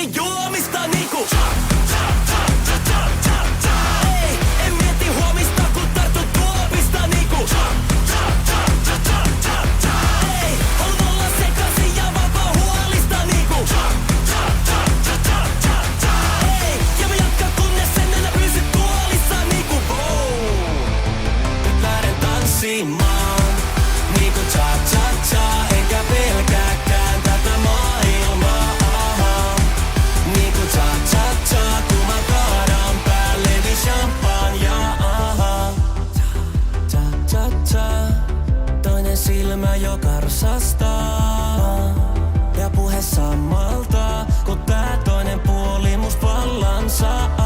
mieti juomista niinku ei, en mieti huomista kun tartun tuopista niinku ei, haluan olla sekasin ja vapaa huolista niinku ei, ja mä jatkan kunnes en enää pysy tuolissa niinku nyt lähden tanssimaan niinku cha-cha-cha enkä pelkääkään tätä maailmaa niinku cha-cha-cha kun mä kaadan päälleni champagnea cha-cha-cha toinen silmä jo karsastaa ja puhe samalta kun tää toinen puoli must vallan saa